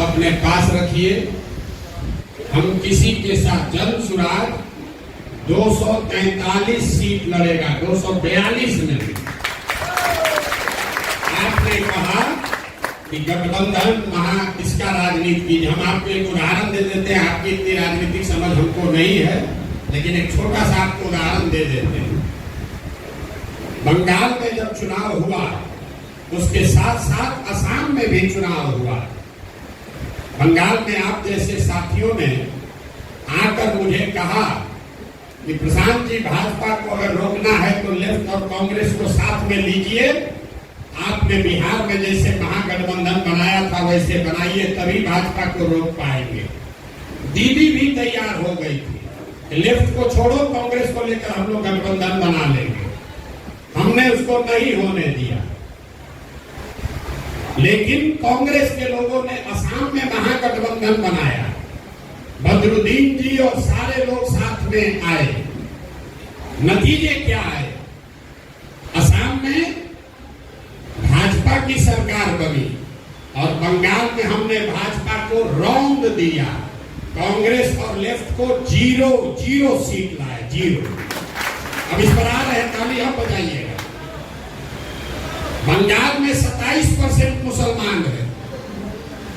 आप अपने पास रखिए। हम किसी के साथ जन सुराज 243 सीट लड़ेगा, 242 में। आपने कहा कि गठबंधन इसका राजनीति, हम आपको एक उदाहरण दे देते हैं। आपकी इतनी राजनीतिक समझ हमको नहीं है, लेकिन एक छोटा सा आपको उदाहरण दे देते हैं। बंगाल में जब चुनाव हुआ, उसके साथ साथ असम में भी चुनाव हुआ। बंगाल में आप जैसे साथियों ने आकर मुझे कहा कि प्रशांत जी, भाजपा को अगर रोकना है तो लेफ्ट और कांग्रेस को साथ में लीजिए। आपने बिहार में जैसे महागठबंधन बनाया था वैसे बनाइए, तभी भाजपा को रोक पाएंगे। दीदी भी तैयार हो गई थी, लेफ्ट को छोड़ो, कांग्रेस को लेकर हम लोग गठबंधन बना लेंगे। हमने उसको नहीं होने दिया, लेकिन कांग्रेस के लोगों ने असम में महागठबंधन बनाया। बदरुद्दीन जी और सारे लोग साथ में आए। नतीजे क्या आए? असम में भाजपा की सरकार बनी और बंगाल में हमने भाजपा को रौंद दिया। कांग्रेस और लेफ्ट को 0 सीट लाए, 0। अब इस पर आ रहे हैं, ताली आप बजाइएगा। बंगाल में 27% मुसलमान है,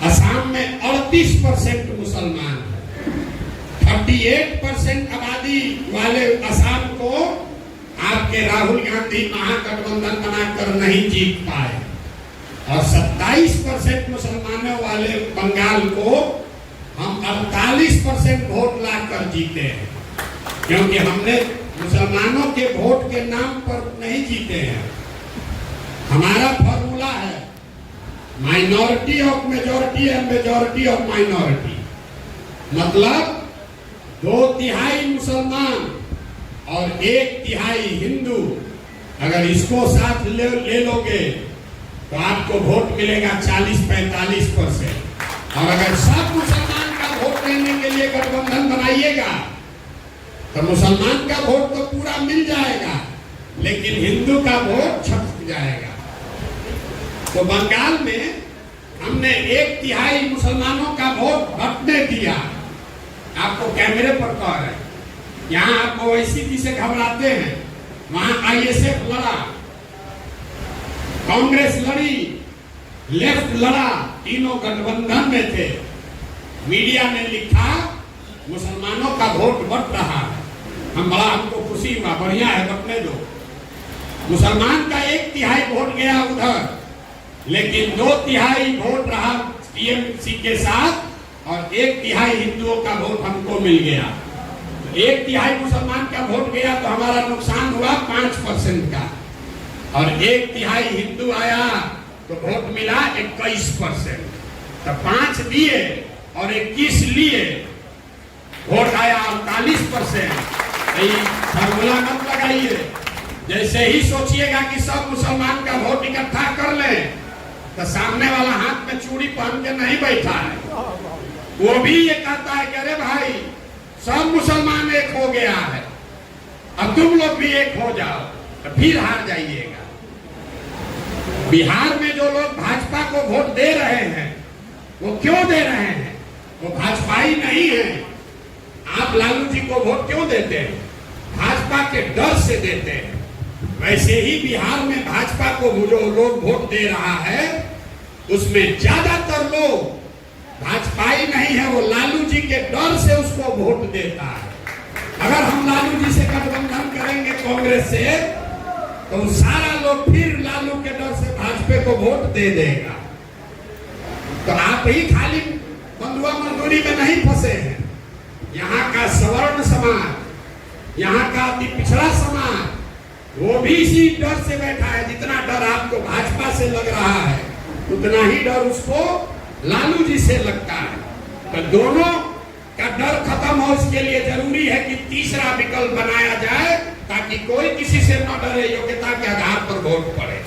असम में 38% मुसलमान है। 38% आबादी वाले असम को आपके राहुल गांधी महागठबंधन बनाकर नहीं जीत पाए, और 27% मुसलमानों वाले बंगाल को हम 48% वोट लाकर जीते हैं। क्योंकि हमने मुसलमानों के वोट के नाम पर नहीं जीते हैं। हमारा फॉर्मूला है minority of majority and majority of minority. मतलब 2/3 मुसलमान और 1/3 हिंदू। अगर इसको साथ ले लोगे तो आपको वोट मिलेगा 40-45%। और अगर सब मुसलमान का वोट लेने के लिए गठबंधन बनाइएगा तो मुसलमान का वोट तो पूरा मिल जाएगा, लेकिन हिंदू का वोट छटक जाएगा। तो बंगाल में हमने 1/3 मुसलमानों का वोट बंटने दिया। आपको कैमरे पर कह रहे हैं, यहाँ आप ओवैसी से घबराते हैं, वहां आईएसएफ लड़ा, कांग्रेस लड़ी, लेफ्ट लड़ा, तीनों गठबंधन में थे। मीडिया ने लिखा मुसलमानों का वोट बढ़ रहा है। हमको खुशी हुआ, बढ़िया है, बटने दो। मुसलमान का 1/3 वोट गया उधर, लेकिन 2/3 वोट रहा टीएमसी के साथ, और 1/3 हिंदुओं का वोट हमको मिल गया। 1/3 मुसलमान का वोट गया तो हमारा नुकसान हुआ 5% का, और 1/3 हिंदू आया तो वोट मिला 21%। तो 5 दिए और 21 लिए, वोट आया 48%। फॉर्मूला मत लगाइए। जैसे ही सोचिएगा कि सब मुसलमान का वोट इकट्ठा कर ले, तो सामने वाला हाथ में चूड़ी पहन के नहीं बैठा है, वो भी ये कहता है कि अरे भाई सब मुसलमान एक हो गया है, अब तुम लोग भी एक हो जाओ, तो फिर हार जाइएगा। बिहार में जो लोग भाजपा को वोट दे रहे हैं, वो क्यों दे रहे हैं? वो भाजपाई नहीं है। आप लालू जी को वोट क्यों देते हैं? भाजपा के डर से देते हैं। वैसे ही बिहार में भाजपा को जो लोग वोट दे रहा है, उसमें ज्यादातर लोग भाजपाई नहीं है, वो लालू जी के डर से उसको वोट देता है। अगर हम लालू जी से गठबंधन करेंगे कांग्रेस से, तो सारा लोग फिर लालू के डर से भाजपा को वोट दे देगा। तो आप ही खाली बंधुआ मजदूरी में नहीं फंसे हैं। यहाँ का सवर्ण समाज, यहाँ का अति पिछड़ा समाज, वो भी इसी डर से बैठा है। जितना डर आपको भाजपा से लग रहा है, उतना ही डर उसको लालू जी से लगता है। तो दोनों का डर खत्म हो, इसके लिए जरूरी है कि तीसरा विकल्प बनाया जाए, ताकि कोई किसी से न डरे, योग्यता के आधार पर वोट पड़े।